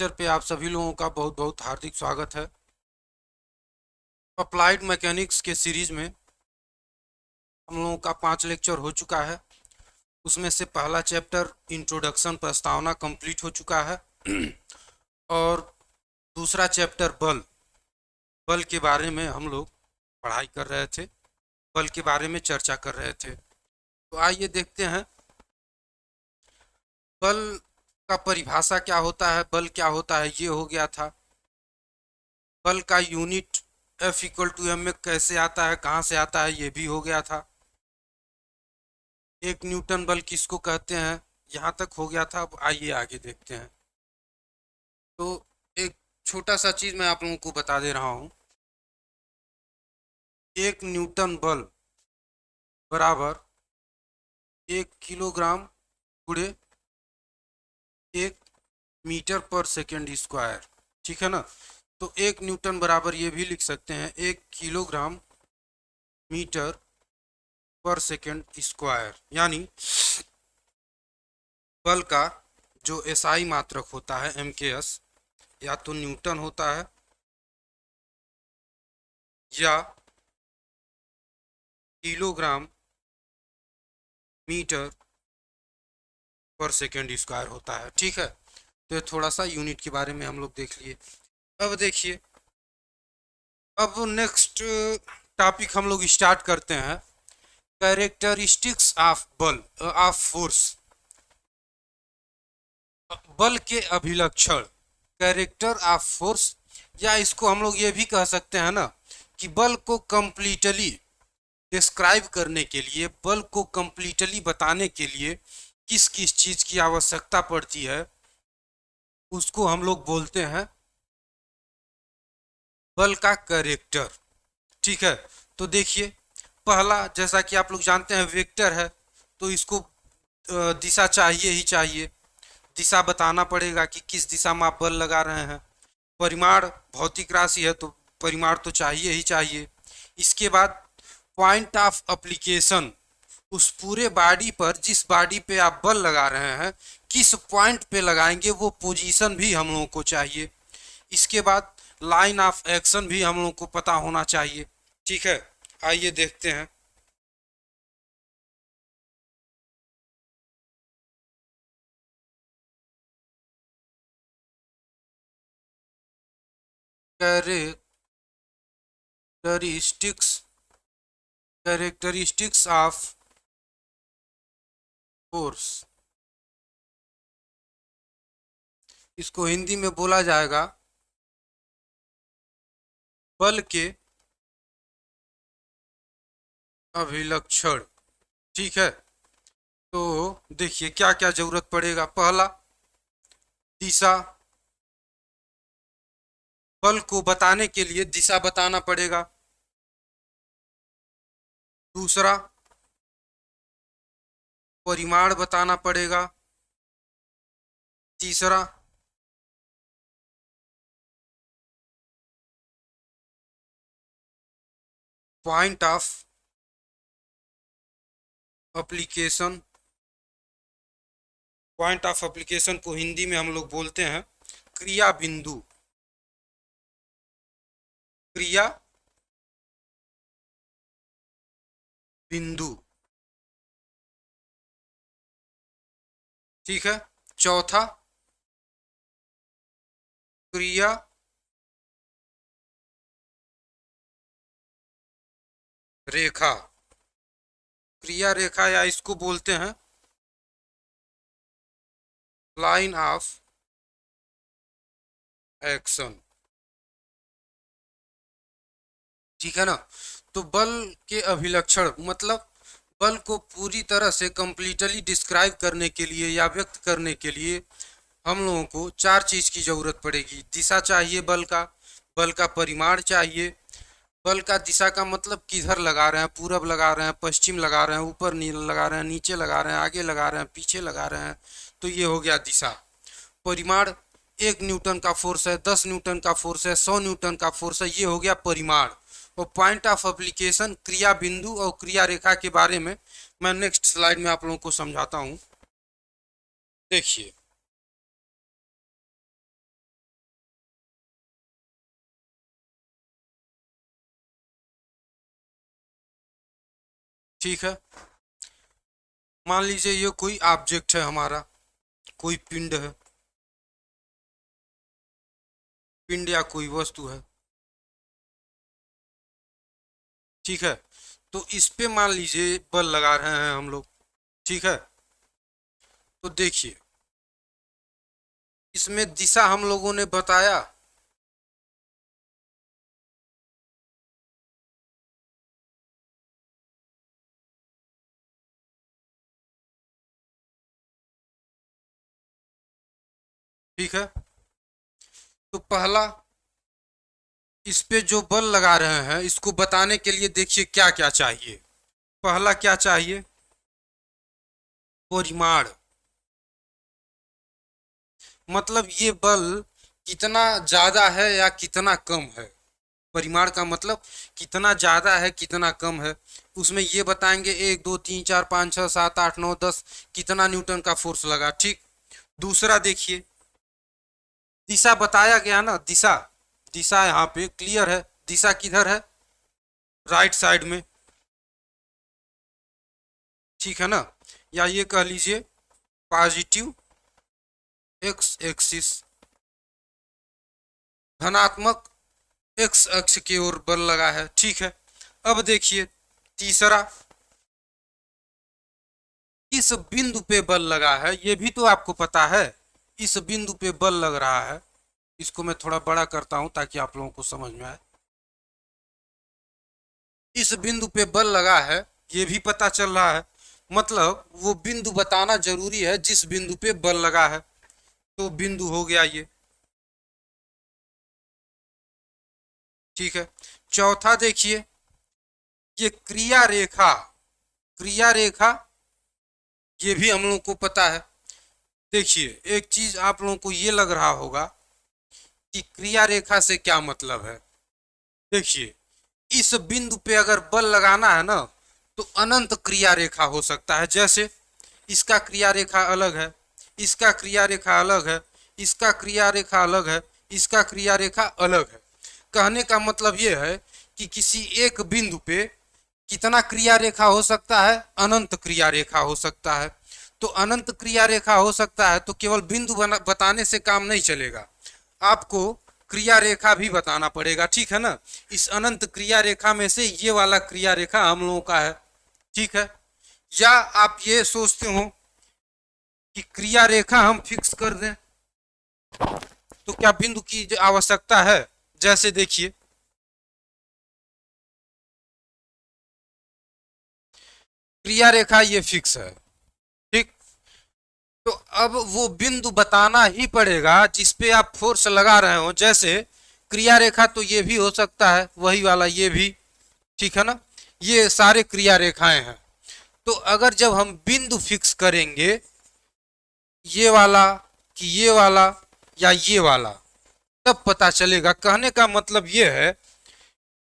Lecture पे आप सभी लोगों का बहुत बहुत हार्दिक स्वागत है। अप्लाइड मैकेनिक्स के सीरीज में हम लोगों का 5 लेक्चर हो चुका है। उसमें से पहला चैप्टर इंट्रोडक्शन प्रस्तावना कंप्लीट हो चुका है और दूसरा चैप्टर बल बल के बारे में हम लोग पढ़ाई कर रहे थे, बल के बारे में चर्चा कर रहे थे। तो आइए देखते हैं बल का परिभाषा क्या होता है, बल क्या होता है, ये हो गया था। बल का यूनिट F=m में कैसे आता है, कहाँ से आता है, ये भी हो गया था। 1 न्यूटन बल किसको कहते हैं, यहाँ तक हो गया था। अब आइए आगे देखते हैं। तो एक छोटा सा चीज मैं आप लोगों को बता दे रहा हूँ। 1 न्यूटन बल बराबर 1 किलोग्राम गुणे 1 मीटर पर सेकेंड स्क्वायर। ठीक है ना। तो 1 न्यूटन बराबर ये भी लिख सकते हैं 1 किलोग्राम मीटर पर सेकेंड स्क्वायर। यानी बल का जो एसआई मात्रक होता है MKS, या तो न्यूटन होता है या किलोग्राम मीटर पर सेकेंड स्क्वायर होता है। ठीक है। तो ये थोड़ा सा यूनिट के बारे में हम लोग देख लिए। अब देखिए, अब नेक्स्ट टॉपिक हम लोग स्टार्ट करते हैं। कैरेक्टरिस्टिक्स ऑफ बल ऑफ फोर्स, बल के अभिलक्षण, कैरेक्टर ऑफ फोर्स। या इसको हम लोग ये भी कह सकते हैं ना कि बल को कंप्लीटली डिस्क्राइब करने के लिए, बल को कंप्लीटली बताने के लिए किस किस चीज की आवश्यकता पड़ती है, उसको हम लोग बोलते हैं बल का कैरेक्टर। ठीक है। तो देखिए, पहला, जैसा कि आप लोग जानते हैं, वेक्टर है। तो इसको दिशा चाहिए ही चाहिए, दिशा बताना पड़ेगा कि किस दिशा में आप बल लगा रहे हैं। परिमाण भौतिक राशि है, तो परिमाण तो चाहिए ही चाहिए। इसके बाद पॉइंट ऑफ एप्लीकेशन, उस पूरे बॉडी पर, जिस बॉडी पे आप बल लगा रहे हैं, किस पॉइंट पे लगाएंगे, वो पोजीशन भी हम लोगों को चाहिए। इसके बाद लाइन ऑफ एक्शन भी हम लोगों को पता होना चाहिए। ठीक है। आइए देखते हैं। कैरेक्टरिस्टिक्स कैरेक्टरिस्टिक्स ऑफ फोर्स, इसको हिंदी में बोला जाएगा बल के अभिलक्षण। ठीक है। तो देखिए क्या क्या जरूरत पड़ेगा। पहला, दिशा, बल को बताने के लिए दिशा बताना पड़ेगा। दूसरा, परिमाण बताना पड़ेगा। तीसरा, point of application. Point of application को हिंदी में हम लोग बोलते हैं क्रिया बिंदु। क्रिया बिंदु। ठीक है। चौथा, क्रिया रेखा। क्रिया रेखा, या इसको बोलते हैं लाइन ऑफ एक्शन। ठीक है ना। तो बल के अभिलक्षण मतलब बल को पूरी तरह से कंप्लीटली डिस्क्राइब करने के लिए या व्यक्त करने के लिए हम लोगों को 4 चीज की जरूरत पड़ेगी। दिशा चाहिए बल का परिमाण चाहिए, बल का दिशा का मतलब किधर लगा रहे हैं, पूरब लगा रहे हैं, पश्चिम लगा रहे हैं, ऊपर लगा रहे हैं, नीचे लगा रहे हैं, आगे लगा रहे हैं, पीछे लगा रहे हैं। तो ये हो गया दिशा। परिमाण, 1 न्यूटन का फोर्स है, 10 न्यूटन का फोर्स है, 100 न्यूटन का फोर्स है, ये हो गया परिमाण। और पॉइंट ऑफ एप्लीकेशन, क्रिया बिंदु और क्रिया रेखा के बारे में मैं नेक्स्ट स्लाइड में आप लोगों को समझाता हूँ। देखिए, ठीक है। मान लीजिए ये कोई ऑब्जेक्ट है हमारा, कोई पिंड है, पिंड या कोई वस्तु है, ठीक है। तो इस पे मान लीजिए बल लगा रहे हैं हम लोग, ठीक है। तो देखिए इसमें दिशा हम लोगों ने बताया, ठीक है। तो पहला, इस पे जो बल लगा रहे हैं इसको बताने के लिए देखिए क्या क्या चाहिए। पहला क्या चाहिए, परिमाण, मतलब ये बल कितना ज्यादा है या कितना कम है। परिमाण का मतलब कितना ज्यादा है कितना कम है, उसमें ये बताएंगे 1 2 3 4 5 6 7 8 9 10 कितना न्यूटन का फोर्स लगा, ठीक। दूसरा देखिए, दिशा बताया गया ना, दिशा, दिशा यहाँ पे क्लियर है, दिशा किधर है, राइट साइड में, ठीक है ना। या ये कह लीजिए पॉजिटिव एक्स एक्सिस, धनात्मक एक्स अक्ष की ओर बल लगा है, ठीक है। अब देखिए तीसरा, इस बिंदु पे बल लगा है, ये भी तो आपको पता है, इस बिंदु पे बल लग रहा है। इसको मैं थोड़ा बड़ा करता हूं ताकि आप लोगों को समझ में आए। इस बिंदु पे बल लगा है, ये भी पता चल रहा है, मतलब वो बिंदु बताना जरूरी है जिस बिंदु पे बल लगा है। तो बिंदु हो गया ये, ठीक है। चौथा देखिए, ये क्रिया रेखा, क्रिया रेखा ये भी हम लोगों को पता है। देखिए एक चीज आप लोगों को ये लग रहा होगा कि क्रिया रेखा से क्या मतलब है। देखिए इस बिंदु पे अगर बल लगाना है ना तो अनंत क्रिया रेखा हो सकता है। जैसे इसका क्रिया रेखा अलग है, इसका क्रिया रेखा अलग है, इसका क्रिया रेखा अलग है, इसका क्रिया रेखा अलग है। कहने का मतलब ये है कि किसी एक बिंदु पे कितना क्रिया रेखा हो सकता है, अनंत क्रिया रेखा हो सकता है। तो अनंत क्रिया रेखा हो सकता है तो केवल बिंदु बताने से काम नहीं चलेगा, आपको क्रिया रेखा भी बताना पड़ेगा, ठीक है ना। इस अनंत क्रिया रेखा में से ये वाला क्रिया रेखा हम लोगों का है, ठीक है। या आप ये सोचते हो कि क्रिया रेखा हम फिक्स कर दें तो क्या बिंदु की आवश्यकता है। जैसे देखिए क्रिया रेखा ये फिक्स है, ठीक। तो अब वो बिंदु बताना ही पड़ेगा जिस पे आप फोर्स लगा रहे हो। जैसे क्रिया रेखा तो ये भी हो सकता है, वही वाला ये भी, ठीक है ना। ये सारे क्रिया रेखाएं हैं। तो अगर जब हम बिंदु फिक्स करेंगे, ये वाला कि ये वाला या ये वाला, तब पता चलेगा। कहने का मतलब ये है,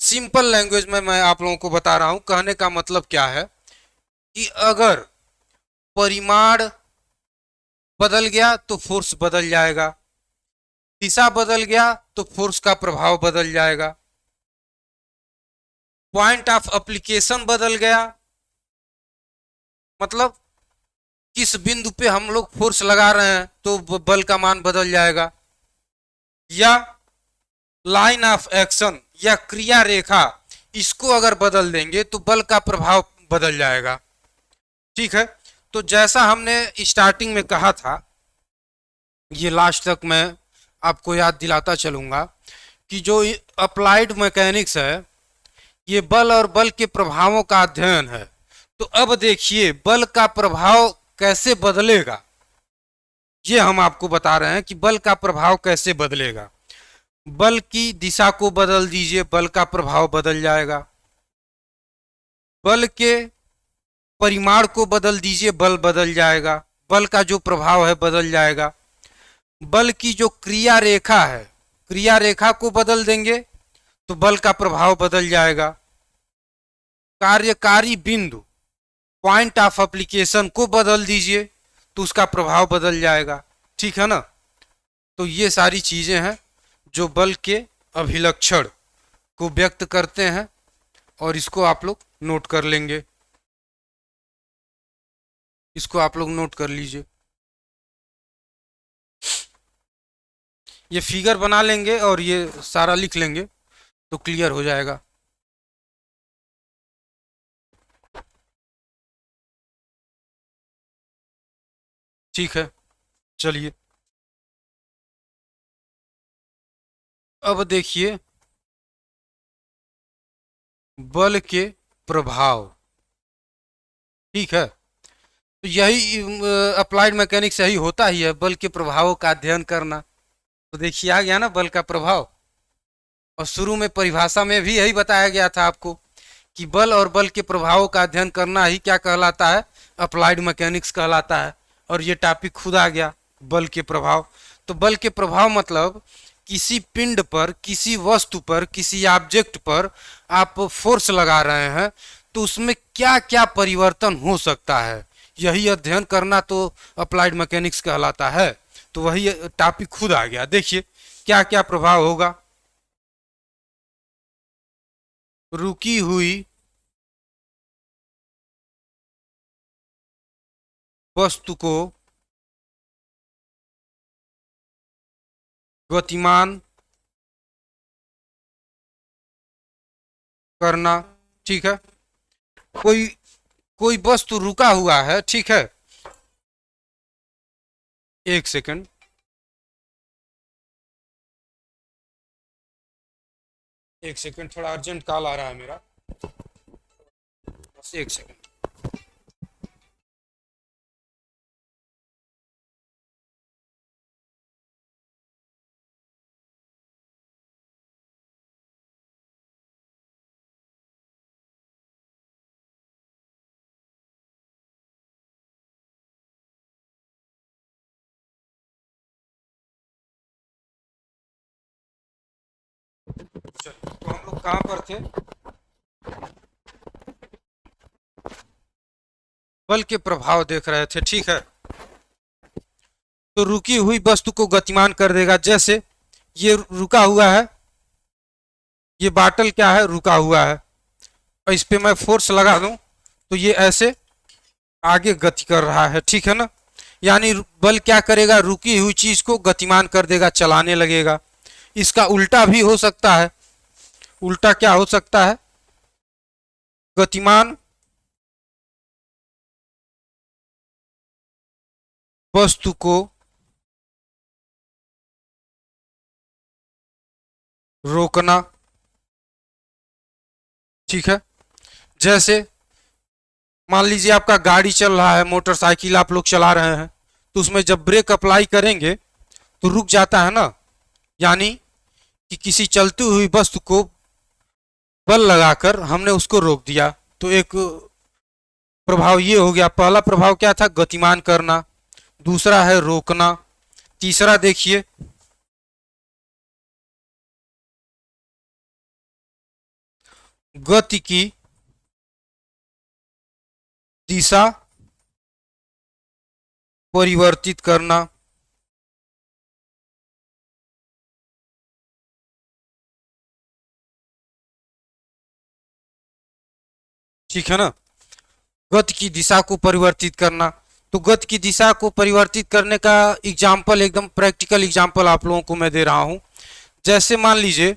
सिंपल लैंग्वेज में मैं आप लोगों को बता रहा हूं, कहने का मतलब क्या है कि अगर परिमाण बदल गया तो फोर्स बदल जाएगा, दिशा बदल गया तो फोर्स का प्रभाव बदल जाएगा, पॉइंट ऑफ एप्लीकेशन बदल गया, मतलब किस बिंदु पे हम लोग फोर्स लगा रहे हैं तो बल का मान बदल जाएगा, या लाइन ऑफ एक्शन या क्रिया रेखा, इसको अगर बदल देंगे तो बल का प्रभाव बदल जाएगा, ठीक है। तो जैसा हमने स्टार्टिंग में कहा था, ये लास्ट तक मैं आपको याद दिलाता चलूंगा कि जो अप्लाइड मैकेनिक्स है ये बल और बल के प्रभावों का अध्ययन है। तो अब देखिए बल का प्रभाव कैसे बदलेगा, ये हम आपको बता रहे हैं कि बल का प्रभाव कैसे बदलेगा। बल की दिशा को बदल दीजिए, बल का प्रभाव बदल जाएगा। बल के परिमाण को बदल दीजिए, बल बदल जाएगा, बल का जो प्रभाव है बदल जाएगा। बल की जो क्रिया रेखा है, क्रिया रेखा को बदल देंगे तो बल का प्रभाव बदल जाएगा। कार्यकारी बिंदु, पॉइंट ऑफ एप्लीकेशन को बदल दीजिए तो उसका प्रभाव बदल जाएगा, ठीक है ना। तो ये सारी चीजें हैं जो बल के अभिलक्षण को व्यक्त करते हैं और इसको आप लोग नोट कर लेंगे। इसको आप लोग नोट कर लीजिए। ये फिगर बना लेंगे और ये सारा लिख लेंगे तो क्लियर हो जाएगा। ठीक है, चलिए अब देखिए बल के प्रभाव। ठीक है, तो यही अप्लाइड मैकेनिक्स यही होता ही है, बल के प्रभावों का अध्ययन करना। तो देखिए आ गया ना बल का प्रभाव। और शुरू में परिभाषा में भी यही बताया गया था आपको कि बल और बल के प्रभावों का अध्ययन करना ही क्या कहलाता है, अप्लाइड मैकेनिक्स कहलाता है। और ये टॉपिक खुद आ गया, बल के प्रभाव। तो बल के प्रभाव मतलब किसी पिंड पर, किसी वस्तु पर, किसी ऑब्जेक्ट पर आप फोर्स लगा रहे हैं तो उसमें क्या क्या परिवर्तन हो सकता है, यही अध्ययन करना तो अप्लाइड मैकेनिक्स कहलाता है। तो वही टॉपिक खुद आ गया। देखिए क्या क्या प्रभाव होगा। रुकी हुई वस्तु को गतिमान करना। ठीक है, कोई कोई वस्तु रुका हुआ है, ठीक है। एक सेकंड, एक सेकंड, थोड़ा अर्जेंट कॉल आ रहा है मेरा, बस एक सेकंड। चलिए, तो हम लोग कहाँ पर थे, बल के प्रभाव देख रहे थे। ठीक है, तो रुकी हुई वस्तु को गतिमान कर देगा। जैसे ये रुका हुआ है, ये बाटल क्या है, रुका हुआ है, और इस पे मैं फोर्स लगा दूं तो ये ऐसे आगे गति कर रहा है। ठीक है ना, यानी बल क्या करेगा, रुकी हुई चीज को गतिमान कर देगा, चलाने लगेगा। इसका उल्टा भी हो सकता है। उल्टा क्या हो सकता है, गतिमान वस्तु को रोकना। ठीक है, जैसे मान लीजिए आपका गाड़ी चल रहा है, मोटरसाइकिल आप लोग चला रहे हैं, तो उसमें जब ब्रेक अप्लाई करेंगे तो रुक जाता है ना, यानी कि किसी चलती हुई वस्तु को बल लगाकर हमने उसको रोक दिया। तो एक प्रभाव ये हो गया। पहला प्रभाव क्या था, गतिमान करना। दूसरा है रोकना। तीसरा देखिए, गति की दिशा परिवर्तित करना। ठीक है ना, गति की दिशा को परिवर्तित करना। तो गति की दिशा को परिवर्तित करने का एग्जाम्पल, एकदम प्रैक्टिकल एग्जाम्पल आप लोगों को मैं दे रहा हूं। जैसे मान लीजिए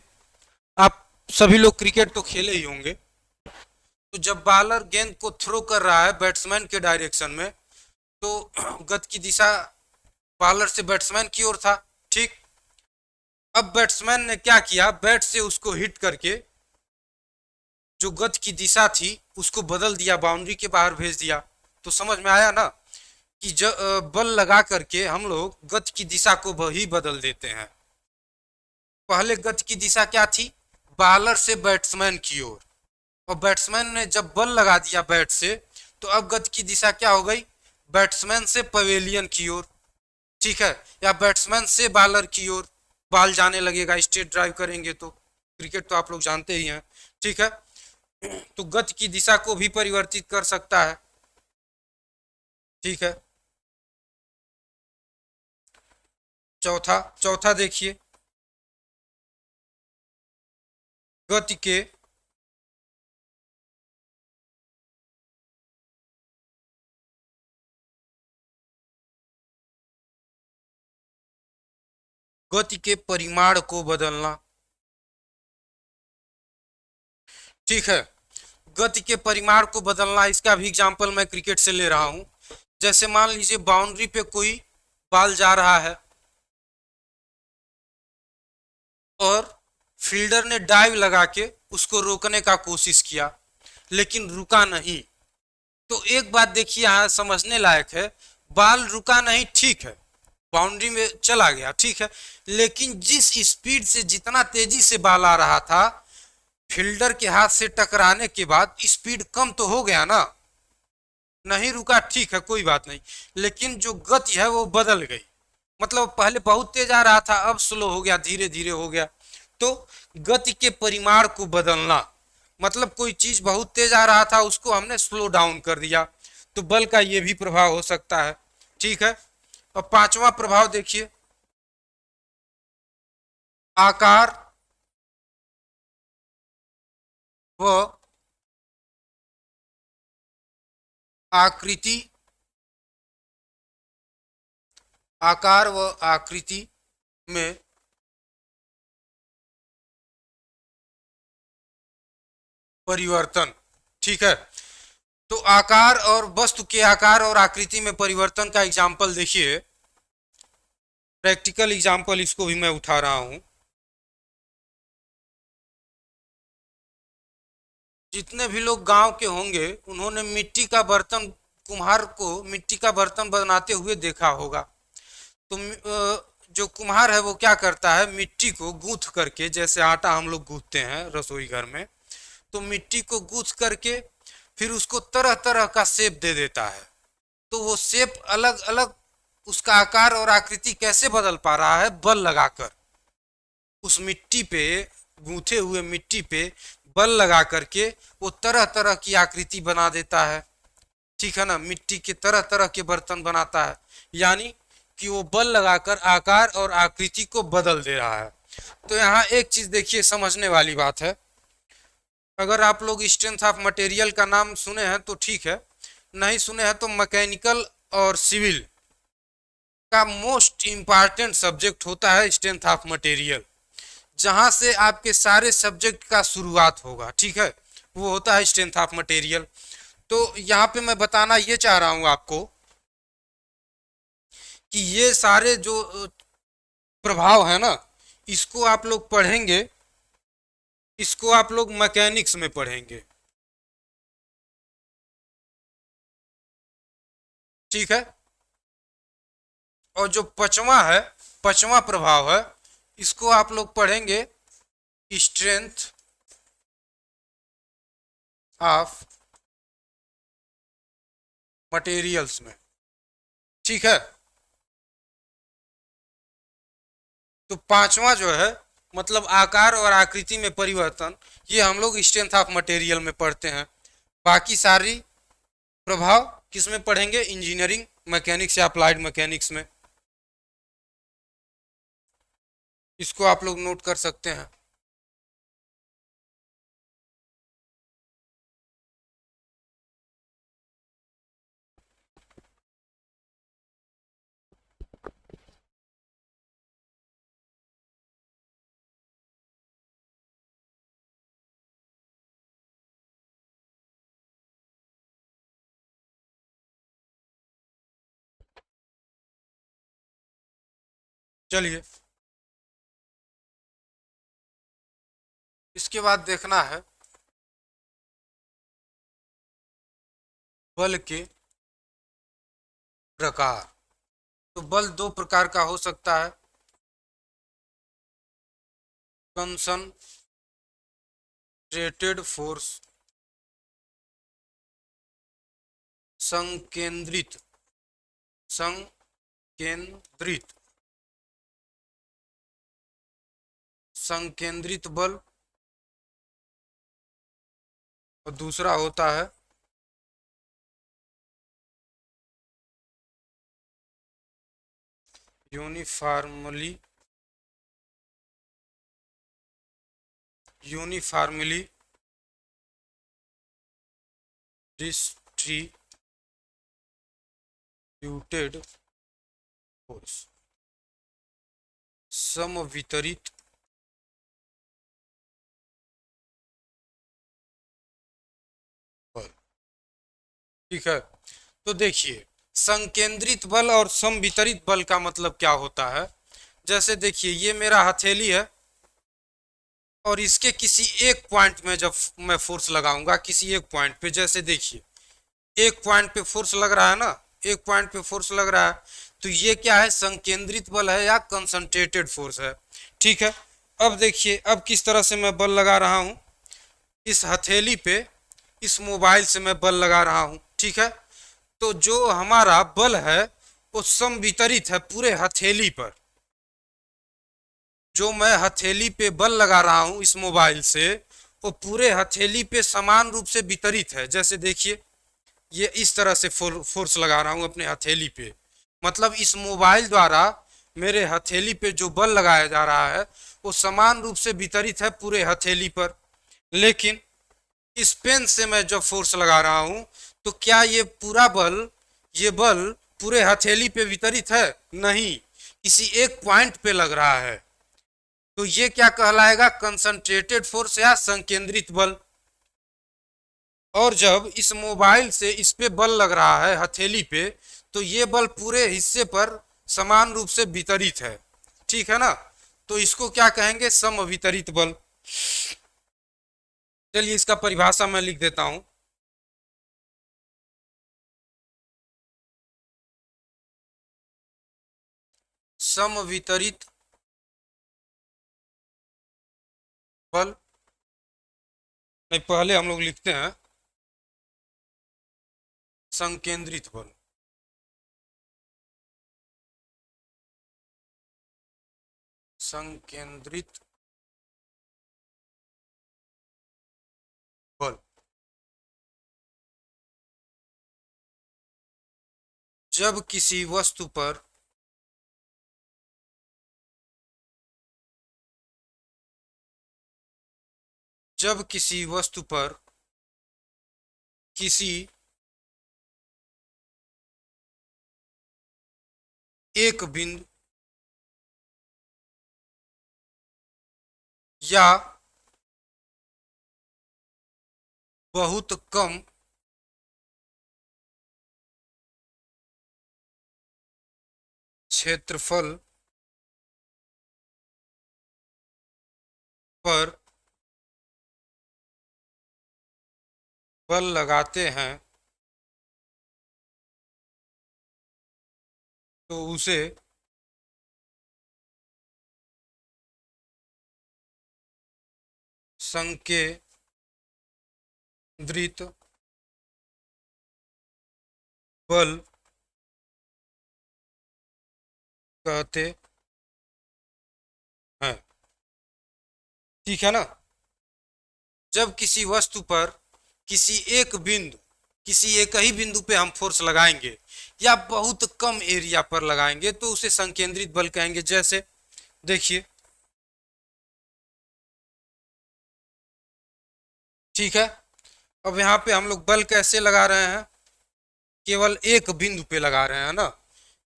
आप सभी लोग क्रिकेट तो खेले ही होंगे, तो जब बॉलर गेंद को थ्रो कर रहा है बैट्समैन के डायरेक्शन में, तो गति की दिशा बॉलर से बैट्समैन की ओर था। ठीक, अब बैट्समैन ने क्या किया, बैट से उसको हिट करके जो गति की दिशा थी उसको बदल दिया, बाउंड्री के बाहर भेज दिया। तो समझ में आया ना कि बल लगा करके हम लोग गति की दिशा को ही बदल देते हैं। पहले गति की दिशा क्या थी, बॉलर से बैट्समैन की ओर, और बैट्समैन ने जब बल लगा दिया बैट से, तो अब गति की दिशा क्या हो गई, बैट्समैन से पवेलियन की ओर। ठीक है, या बैट्समैन से बॉलर की ओर बॉल जाने लगेगा, स्ट्रेट ड्राइव करेंगे तो। क्रिकेट तो आप लोग जानते ही हैं। ठीक है, तो गति की दिशा को भी परिवर्तित कर सकता है। ठीक है, चौथा चौथा देखिए, गति के गति के परिमाण को बदलना। ठीक है, गति के परिमाण को बदलना, इसका भी एग्जांपल मैं क्रिकेट से ले रहा हूं। जैसे मान लीजिए बाउंड्री पे कोई बॉल जा रहा है और फील्डर ने डाइव लगा के उसको रोकने का कोशिश किया लेकिन रुका नहीं। तो एक बात देखिए यहाँ समझने लायक है, बॉल रुका नहीं, ठीक है, बाउंड्री में चला गया, ठीक है, लेकिन जिस स्पीड से, जितना तेजी से बॉल आ रहा था, फील्डर के हाथ से टकराने के बाद स्पीड कम तो हो गया ना, नहीं रुका, ठीक है, कोई बात नहीं, लेकिन जो गति है वो बदल गई। मतलब पहले बहुत तेज आ रहा था, अब स्लो हो गया, धीरे धीरे हो गया। तो गति के परिमाण को बदलना मतलब कोई चीज बहुत तेज आ रहा था उसको हमने स्लो डाउन कर दिया, तो बल का ये भी प्रभाव हो सकता है। ठीक है, अब पांचवा प्रभाव देखिए, आकार व आकृति, आकार व आकृति में परिवर्तन। ठीक है, तो आकार और वस्तु के आकार और आकृति में परिवर्तन का एग्जाम्पल देखिए, प्रैक्टिकल एग्जाम्पल इसको भी मैं उठा रहा हूं। जितने भी लोग गांव के होंगे उन्होंने मिट्टी का बर्तन, कुम्हार को मिट्टी का बर्तन बनाते हुए देखा होगा। तो जो कुम्हार है वो क्या करता है, मिट्टी को गूंथ करके, जैसे आटा हम लोग गूंथते हैं रसोई घर में, तो मिट्टी को गूंथ करके फिर उसको तरह तरह का शेप दे देता है। तो वो शेप अलग अलग, उसका आकार और आकृति कैसे बदल पा रहा है, बल लगाकर उस मिट्टी पे, गूंथे हुए मिट्टी पे बल लगा करके वो तरह तरह की आकृति बना देता है। ठीक है ना, मिट्टी के तरह तरह के बर्तन बनाता है, यानी कि वो बल लगाकर आकार और आकृति को बदल दे रहा है। तो यहाँ एक चीज देखिए समझने वाली बात है, अगर आप लोग स्ट्रेंथ ऑफ मटेरियल का नाम सुने हैं तो ठीक है, नहीं सुने हैं तो मैकेनिकल और सिविल का मोस्ट इंपॉर्टेंट सब्जेक्ट होता है स्ट्रेंथ ऑफ मटेरियल, जहां से आपके सारे सब्जेक्ट का शुरुआत होगा। ठीक है, वो होता है स्ट्रेंथ ऑफ मटेरियल। तो यहाँ पे मैं बताना ये चाह रहा हूँ आपको कि ये सारे जो प्रभाव है ना, इसको आप लोग पढ़ेंगे, इसको आप लोग मैकेनिक्स में पढ़ेंगे। ठीक है, और जो पांचवा है, पांचवा प्रभाव है, इसको आप लोग पढ़ेंगे स्ट्रेंथ ऑफ मटेरियल्स में। ठीक है, तो पांचवा जो है मतलब आकार और आकृति में परिवर्तन, ये हम लोग स्ट्रेंथ ऑफ मटेरियल में पढ़ते हैं। बाकी सारी प्रभाव किस में पढ़ेंगे, इंजीनियरिंग, मैकेनिक्स या अप्लाइड मैकेनिक्स में। इसको आप लोग नोट कर सकते हैं। चलिए, इसके बाद देखना है बल के प्रकार। तो बल दो प्रकार का हो सकता है, कंसंट्रेटेड फोर्स, संकेंद्रित, संकेंद्रित, संकेंद्रित बल, और दूसरा होता है यूनिफॉर्मली, यूनिफॉर्मली डिस्ट्रीब्यूटेड फोर्स। समवितरित बल। ठीक है, तो देखिए संकेंद्रित बल और समवितरित बल का मतलब क्या होता है। जैसे देखिए ये मेरा हथेली है और इसके किसी एक पॉइंट में जब मैं फोर्स लगाऊंगा किसी एक पॉइंट पे, जैसे देखिए एक पॉइंट पे फोर्स लग रहा है ना, एक पॉइंट पे फोर्स लग रहा है, तो ये क्या है, संकेंद्रित बल है या कंसंट्रेटेड फोर्स है। ठीक है, अब देखिए अब किस तरह से मैं बल लगा रहा हूं, इस हथेली पे इस मोबाइल से मैं बल लगा रहा हूं। ठीक है, तो जो हमारा बल है वो समवितरित है पूरे हथेली पर। जो मैं हथेली पे बल लगा रहा हूं इस मोबाइल से, वो पूरे हथेली पे समान रूप से वितरित है। जैसे देखिए ये इस तरह से फोर्स लगा रहा हूं अपने हथेली पे, मतलब इस मोबाइल द्वारा मेरे हथेली पे जो बल लगाया जा रहा है वो समान रूप से वितरित है पूरे हथेली पर। लेकिन इस पेन से मैं जब फोर्स लगा रहा हूं तो क्या ये पूरा बल, ये बल पूरे हथेली पे वितरित है? नहीं, किसी एक पॉइंट पे लग रहा है। तो ये क्या कहलाएगा, कंसंट्रेटेड फोर्स या संकेंद्रित बल। और जब इस मोबाइल से इस पे बल लग रहा है हथेली पे, तो ये बल पूरे हिस्से पर समान रूप से वितरित है। ठीक है ना, तो इसको क्या कहेंगे, समवितरित बल। चलिए इसका परिभाषा मैं लिख देता हूं। समवितरित बल, नहीं पहले हम लोग लिखते हैं संकेंद्रित बल। संकेंद्रित बल जब किसी वस्तु पर जब किसी वस्तु पर किसी एक बिंदु या बहुत कम क्षेत्रफल पर बल लगाते हैं तो उसे संकेंद्रित बल कहते हैं। ठीक है ना, जब किसी वस्तु पर किसी एक बिंदु, किसी एक ही बिंदु पे हम फोर्स लगाएंगे या बहुत कम एरिया पर लगाएंगे तो उसे संकेंद्रित बल कहेंगे। जैसे देखिए, ठीक है, अब यहाँ पे हम लोग बल कैसे लगा रहे हैं, केवल एक बिंदु पे लगा रहे हैं ना,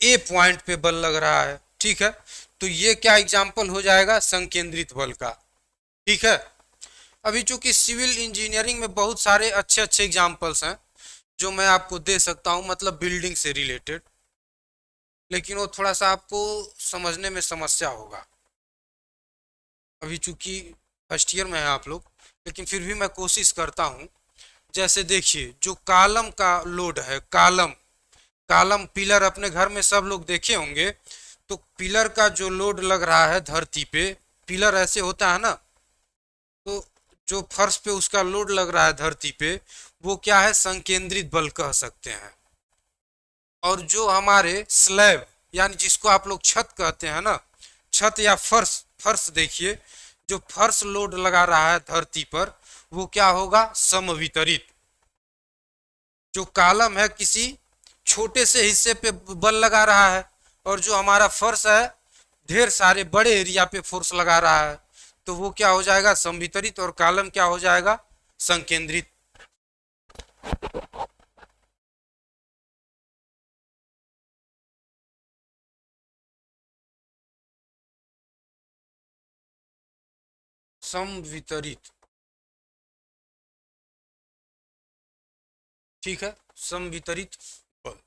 ए पॉइंट पे बल लग रहा है। ठीक है, तो ये क्या एग्जाम्पल हो जाएगा संकेंद्रित बल का। ठीक है, अभी चूंकि सिविल इंजीनियरिंग में बहुत सारे अच्छे अच्छे एग्जाम्पल्स हैं जो मैं आपको दे सकता हूं, मतलब बिल्डिंग से रिलेटेड, लेकिन वो थोड़ा सा आपको समझने में समस्या होगा। अभी चूंकि फर्स्ट ईयर में है आप लोग, लेकिन फिर भी मैं कोशिश करता हूं। जैसे देखिए जो कॉलम का लोड है, कॉलम कॉलम पिलर अपने घर में सब लोग देखे होंगे, तो पिलर का जो लोड लग रहा है धरती पे, पिलर ऐसे होता है ना, तो जो फर्श पे उसका लोड लग रहा है धरती पे, वो क्या है, संकेंद्रित बल कह सकते हैं। और जो हमारे स्लैब यानी जिसको आप लोग छत कहते हैं ना, छत या फर्श, फर्श देखिए जो फर्श लोड लगा रहा है धरती पर, वो क्या होगा, समवितरित। जो कॉलम है किसी छोटे से हिस्से पे बल लगा रहा है, और जो हमारा फर्श है ढेर सारे बड़े एरिया पे फोर्स लगा रहा है, तो वो क्या हो जाएगा, समवितरित। और कॉलम क्या हो जाएगा, संकेंद्रित। समवितरित, ठीक है, समवितरित बल।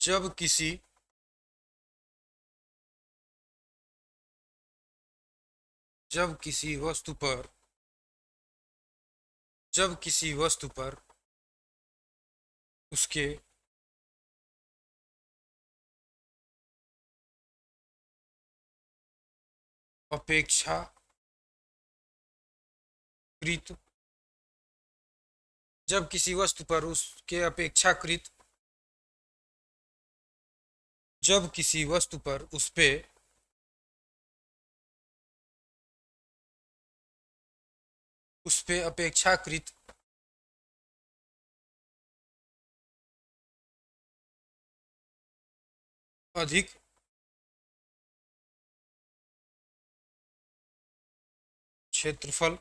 जब किसी वस्तु पर उसके अपेक्षाकृत उस पे अपेक्षाकृत अधिक क्षेत्रफल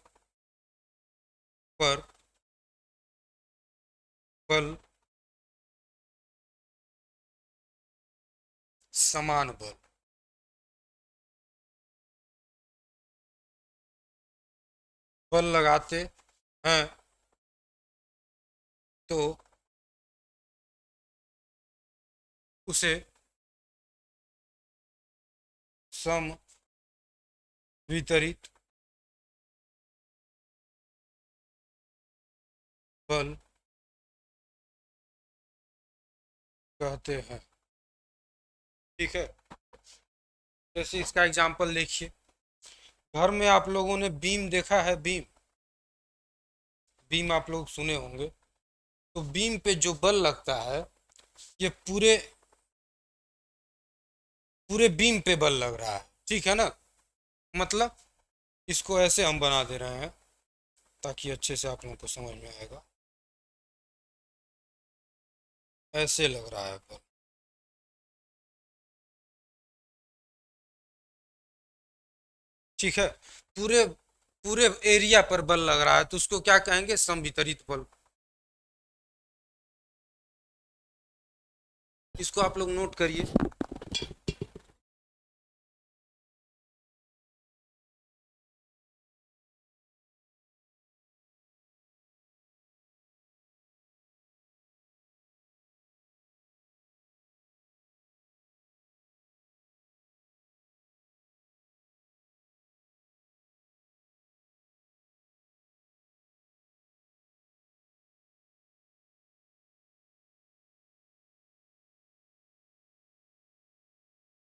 पर बल समान बल लगाते हैं तो उसे सम वितरित बल कहते हैं, ठीक है। जैसे इसका एग्जांपल देखिए, घर में आप लोगों ने बीम देखा है, बीम आप लोग सुने होंगे। तो बीम पे जो बल लगता है, ये पूरे बीम पे बल लग रहा है, ठीक है ना। मतलब इसको ऐसे हम बना दे रहे हैं ताकि अच्छे से आप लोगों को समझ में आएगा। ऐसे लग रहा है बल, ठीक है। पूरे एरिया पर बल लग रहा है तो उसको क्या कहेंगे? समवितरित बल। इसको आप लोग नोट करिए।